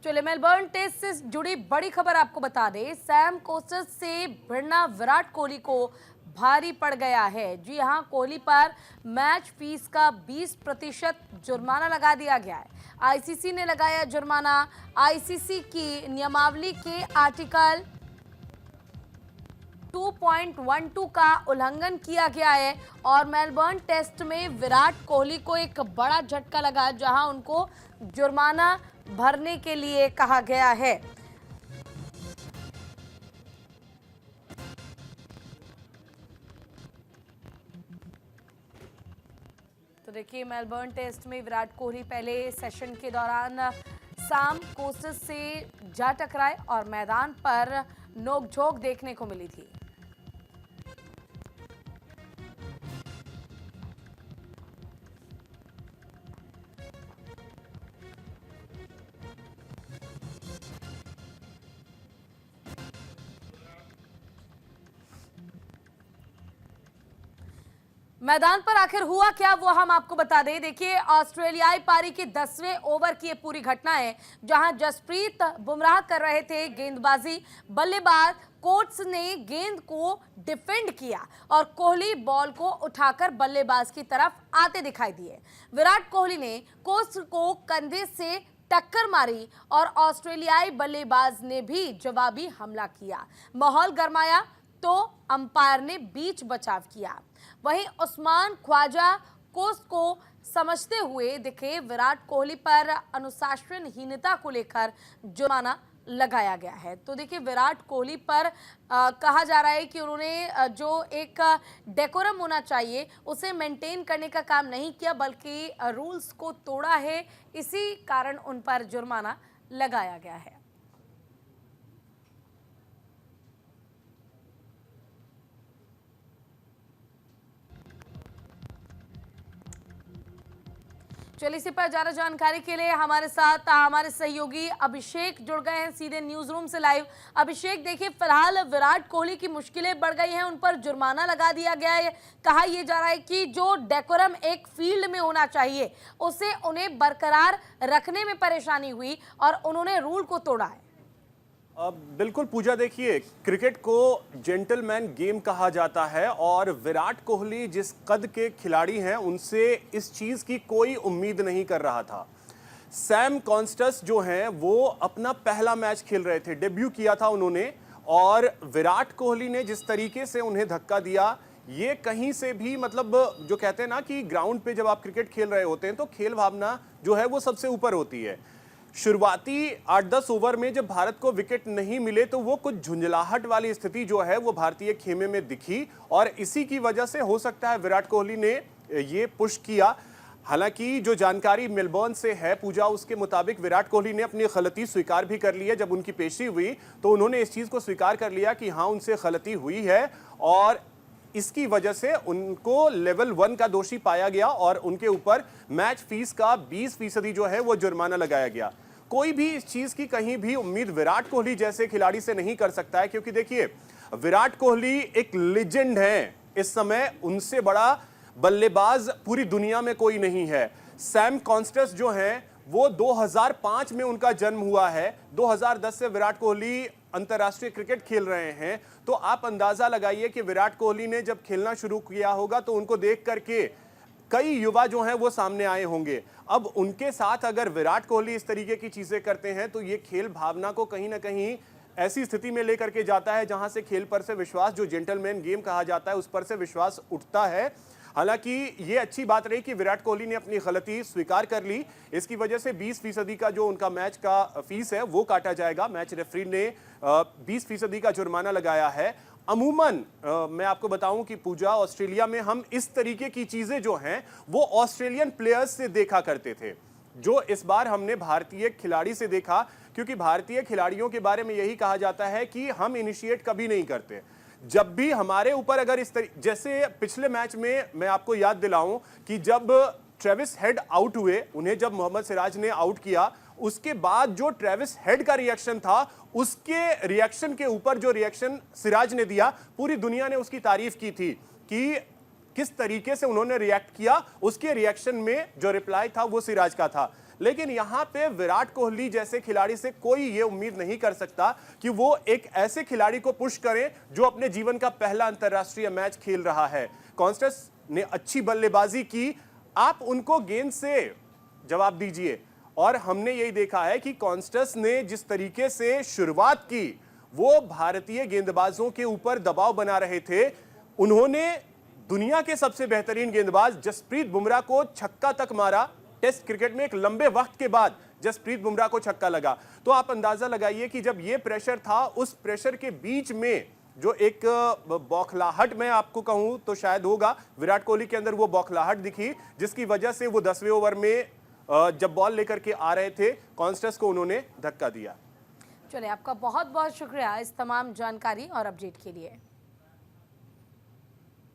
चलिए Melbourne test से जुड़ी बड़ी खबर आपको बता दें। सैम कोस्टर्स से भिड़ना विराट कोहली को भारी पड़ गया है। जी हां, कोहली पर मैच फीस का 20% जुर्माना लगा दिया गया है। आईसीसी ने लगाया जुर्माना। आईसीसी की नियमावली के आर्टिकल 2.12 का उल्लंघन किया गया है और मेलबर्न टेस्ट में विराट कोहली को एक बड़ा झटका लगा, जहां उनको जुर्माना भरने के लिए कहा गया है। तो देखिए, मेलबर्न टेस्ट में विराट कोहली पहले सेशन के दौरान सैम कोस्टर्स से जा टकराए और मैदान पर नोकझोंक देखने को मिली थी। मैदान पर आखिर हुआ क्या, वो हम आपको बता दें। देखिए, ऑस्ट्रेलियाई पारी के 10वें ओवर की ये पूरी घटना है, जहां जसप्रीत बुमराह कर रहे थे गेंदबाजी। बल्लेबाज कोट्स ने गेंद को डिफेंड किया और कोहली बॉल को उठाकर बल्लेबाज की तरफ आते दिखाई दिए। विराट कोहली ने कोट्स को कंधे से टक्कर मारी और ऑस्ट्रेलियाई बल्लेबाज ने भी जवाबी हमला किया। माहौल गरमाया तो अंपायर ने बीच बचाव किया। वहीं उस्मान ख्वाजा कोस्ट को समझते हुए दिखे। विराट कोहली पर अनुशासनहीनता को लेकर जुर्माना लगाया गया है। तो देखिए, विराट कोहली पर कहा जा रहा है कि उन्होंने जो एक डेकोरम होना चाहिए उसे मेंटेन करने का काम नहीं किया, बल्कि रूल्स को तोड़ा है। इसी कारण उन पर जुर्माना लगाया गया है। चलिए, इसी पर ज्यादा जानकारी के लिए हमारे साथ हमारे सहयोगी अभिषेक जुड़ गए हैं सीधे न्यूज रूम से लाइव। अभिषेक, देखिए, फिलहाल विराट कोहली की मुश्किलें बढ़ गई हैं, उन पर जुर्माना लगा दिया गया है। कहा यह जा रहा है कि जो डेकोरम एक फील्ड में होना चाहिए उसे उन्हें बरकरार रखने में परेशानी हुई और उन्होंने रूल को तोड़ा है। बिल्कुल पूजा, देखिए, क्रिकेट को जेंटलमैन गेम कहा जाता है और विराट कोहली जिस कद के खिलाड़ी हैं उनसे इस चीज़ की कोई उम्मीद नहीं कर रहा था। सैम कॉन्स्टस जो हैं वो अपना पहला मैच खेल रहे थे, डेब्यू किया था उन्होंने, और विराट कोहली ने जिस तरीके से उन्हें धक्का दिया, ये कहीं से भी, मतलब जो कहते हैं ना कि ग्राउंड पे जब आप क्रिकेट खेल रहे होते हैं तो खेल भावना जो है वो सबसे ऊपर होती है। शुरुआती 8-10 ओवर में जब भारत को विकेट नहीं मिले तो वो कुछ झुंझलाहट वाली स्थिति जो है वो भारतीय खेमे में दिखी और इसी की वजह से हो सकता है विराट कोहली ने ये पुश किया। हालांकि जो जानकारी मेलबर्न से है पूजा, उसके मुताबिक विराट कोहली ने अपनी गलती स्वीकार भी कर ली है। जब उनकी पेशी हुई तो उन्होंने इस चीज़ को स्वीकार कर लिया कि हाँ, उनसे गलती हुई है और इसकी वजह से उनको लेवल 1 का दोषी पाया गया और उनके ऊपर मैच फीस का 20% जो है वो जुर्माना लगाया गया। कोई भी इस चीज की कहीं भी उम्मीद विराट कोहली जैसे खिलाड़ी से नहीं कर सकता है, क्योंकि देखिए, विराट कोहली एक लेजेंड है। इस समय उनसे बड़ा बल्लेबाज पूरी दुनिया में कोई नहीं है। सैम कॉन्स्टस जो हैं वो 2005 में उनका जन्म हुआ है। 2010 से विराट कोहली अंतर्राष्ट्रीय क्रिकेट खेल रहे हैं। तो आप अंदाजा लगाइए कि विराट कोहली ने जब खेलना शुरू किया होगा तो उनको देख करके कई युवा जो हैं वो सामने आए होंगे। अब उनके साथ अगर विराट कोहली इस तरीके की चीजें करते हैं तो ये खेल भावना को कहीं ना कहीं ऐसी स्थिति में लेकर के जाता है जहां से खेल पर से विश्वास, जो जेंटलमैन गेम कहा जाता है, उस पर से विश्वास उठता है। हालांकि ये अच्छी बात रही कि विराट कोहली ने अपनी गलती स्वीकार कर ली। इसकी वजह से 20% का जो उनका मैच का फीस है वो काटा जाएगा। मैच रेफरी ने 20% का जुर्माना लगाया है। अमूमन मैं आपको बताऊं कि पूजा, ऑस्ट्रेलिया में हम इस तरीके की चीजें जो हैं वो ऑस्ट्रेलियन प्लेयर्स से देखा करते थे, जो इस बार हमने भारतीय खिलाड़ी से देखा, क्योंकि भारतीय खिलाड़ियों के बारे में यही कहा जाता है कि हम इनिशिएट कभी नहीं करते। जब भी हमारे ऊपर अगर इस तरीके, जैसे पिछले मैच में मैं आपको याद दिलाऊं कि जब ट्रेविस हेड आउट हुए, उन्हें जब मोहम्मद सिराज ने आउट किया, उसके बाद जो ट्रेविस हेड का रिएक्शन था, उसके रिएक्शन के ऊपर जो रिएक्शन सिराज ने दिया, पूरी दुनिया ने उसकी तारीफ की थी कि किस तरीके से उन्होंने रिएक्ट किया। उसके रिएक्शन में जो रिप्लाई था वो सिराज का था। लेकिन यहां पे विराट कोहली जैसे खिलाड़ी से कोई ये उम्मीद नहीं कर सकता कि वो एक ऐसे खिलाड़ी को पुश करें जो अपने जीवन का पहला अंतरराष्ट्रीय मैच खेल रहा है। कॉन्स्टेंस ने अच्छी बल्लेबाजी की, आप उनको गेंद से जवाब दीजिए। और हमने यही देखा है कि कॉन्स्टेंस ने जिस तरीके से शुरुआत की, वो भारतीय गेंदबाजों के ऊपर दबाव बना रहे थे। उन्होंने दुनिया के सबसे बेहतरीन गेंदबाज जसप्रीत बुमराह को छक्का तक मारा। टेस्ट क्रिकेट में एक लंबे वक्त के बाद जसप्रीत बुमराह को छक्का लगा। तो आप अंदाजा लगाइए कि जब ये प्रेशर था, उस प्रेशर के बीच में जो एक बौखलाहट मैं आपको कहूं तो शायद होगा, विराट कोहली के अंदर वो बौखलाहट दिखी, जिसकी वजह से वो 10वें ओवर में जब बॉल लेकर के आ रहे थे, कॉन्स्टेंस को उन्होंने धक्का दिया। चलिए, आपका बहुत बहुत शुक्रिया इस तमाम जानकारी और अपडेट के लिए।